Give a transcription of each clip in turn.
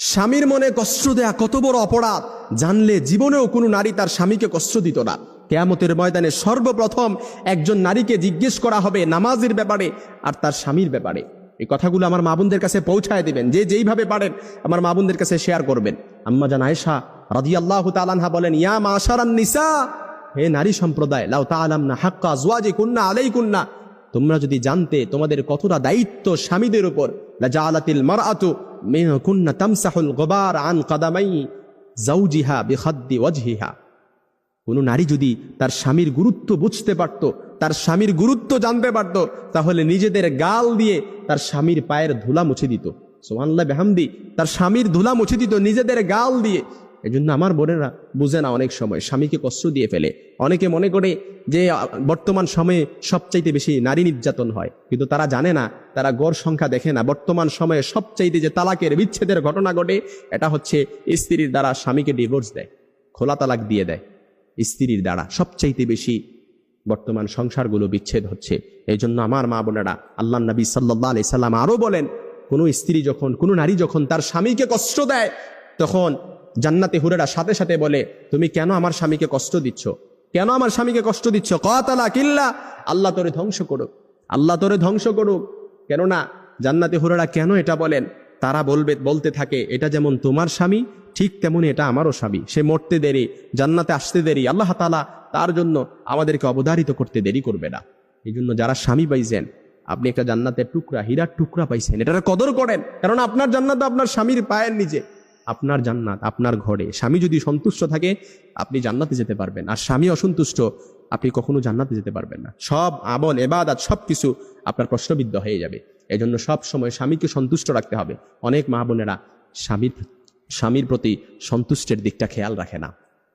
স্বামীর মনে কষ্ট দেয়া কত বড় অপরাধ জানলে জীবনেও কোনো নারী তার স্বামীকে কষ্ট দিত না। কিয়ামতের ময়দানে সর্বপ্রথম একজন নারীকে জিজ্ঞেস করা হবে নামাজের ব্যাপারে আর তার স্বামীর ব্যাপারে। এই কথাগুলো আমার মা বোনদের কাছে পৌঁছায় দিবেন, যে যেইভাবে পারেন আমার মা বোনদের কাছে শেয়ার করবেন। আম্মা জান আয়েশা রাদিয়াল্লাহু তাআলা আনহা বলেন, ইয়া মাশারান নিসা, হে নারী সম্প্রদায়, লাউ তাআলামনা হাক্কা আজওয়াজিকুন্না আলাইকুন্না, তোমরা যদি জানতে তোমাদের কতটা দায়িত্ব স্বামীদের উপর, লাজালাতিল মারআতু মিনকুন্না তামসাহুল গুবার আন কদামাই যাওজিহা বিখাদ্দি ওয়াজহিহা। কোন নারী যদি তার স্বামীর গুরুত্ব বুঝতে পারত, তার স্বামীর গুরুত্ব জানতে পারত, তাহলে নিজেদের গাল দিয়ে তার স্বামীর পায়ের ধুলা মুছে দিত। সুবহানাল্লাহ বিহামদি, তার স্বামীর ধুলা মুছে দিত নিজেদের গাল দিয়ে। এজন্য আমার বোনেরা বুঝে না, অনেক সময় স্বামীকে কষ্ট দিয়ে ফেলে। অনেকে মনে করে যে বর্তমান সময়ে সবচাইতে বেশি নারী নির্যাতন হয়, কিন্তু তারা জানে না, তারা গড় সংখ্যা দেখে না। বর্তমান সময়ে সবচাইতে যে তালাকের বিচ্ছেদের ঘটনা ঘটে, এটা হচ্ছে স্ত্রীর দ্বারা স্বামীকে ডিভোর্স দেয়, খোলা তালাক দিয়ে দেয়। স্ত্রীর দ্বারা সবচাইতে বেশি বর্তমান সংসারগুলো বিচ্ছেদ হচ্ছে। এই জন্য আমার মা বোনেরা, আল্লাহ নবী সাল্লাল্লাহু আলাইহি সাল্লাম আরো বলেন, কোনো স্ত্রী যখন, কোনো নারী যখন তার স্বামীকে কষ্ট দেয়, তখন জান্নাতে হুরেরা সাথে সাথে বলে, তুমি কেন আমার স্বামীকে কষ্ট দিচ্ছ, কেন আমার স্বামীকে কষ্ট দিচ্ছ? কাতালাকিল্লাহ, আল্লাহ তোরে ধ্বংস করুক, আল্লাহ তোরে ধ্বংস করুক। কেননা জান্নাতে হুরেরা কেন এটা বলেন? তারা বলতে থাকে, এটা যেমন তোমার স্বামী, ঠিক তেমনি এটা আমারও স্বামী। সে মরতে দেরি, জান্নাতে আসতে দেরি, আল্লাহ তাআলা তার জন্য আমাদেরকে অবধারিত করতে দেরি করবে না। এই জন্য যারা স্বামী পাইছেন, আপনি একটা জান্নাতের টুকরা, হীরার টুকরা পাইছেন, এটার কদর করেন। কারণ আপনার জান্নাত আপনার স্বামীর পায়ের নিচে, আপনার জান্নাত আপনার ঘরে। স্বামী যদি সন্তুষ্ট থাকে আপনি জান্নাতে যেতে পারবেন, আর স্বামী অসন্তুষ্ট আপনি কখনো জান্নাতে যেতে পারবেন না। সব আমল ইবাদত সবকিছু আপনার প্রশ্নবিদ্ধ হয়ে যাবে। এজন্য সব সময় স্বামীকে সন্তুষ্ট রাখতে হবে। অনেক মা বোনেরা স্বামীর প্রতি সন্তুষ্টের দিকটা খেয়াল রাখে না।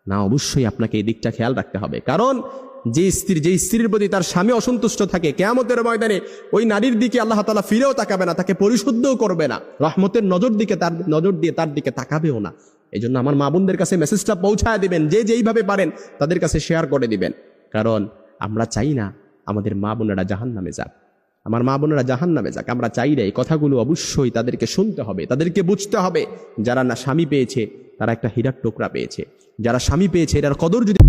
না, অবশ্যই আপনাকে এই দিকটা খেয়াল রাখতে হবে। কারণ যে স্ত্রীর প্রতি তার স্বামী অসন্তুষ্ট থাকে, কিয়ামতের ময়দানে ওই নারীর দিকে আল্লাহ তাআলা ফিরেও তাকাবে না, তাকে পরিশুদ্ধও করবে না, রহমতের নজর দিয়ে তার দিকে তাকাবেও না। এই জন্য আমার মা বোনদের কাছে মেসেজটা পৌঁছায় দিবেন, যে যেইভাবে পারেন তাদের কাছে শেয়ার করে দিবেন। কারণ আমরা চাই না আমাদের মা বোনেরা জাহান্নামে যাক, আমার মা বোনেরা জাহান্নামে যাক। আমরা চাই না। এই কথাগুলো অবশ্যই তাদেরকে শুনতে হবে, তাদেরকে বুঝতে হবে। যারা না স্বামী পেয়েছে তারা একটা হীরার টুকরা পেয়েছে, যারা স্বামী পেয়েছে এটার কদর যদি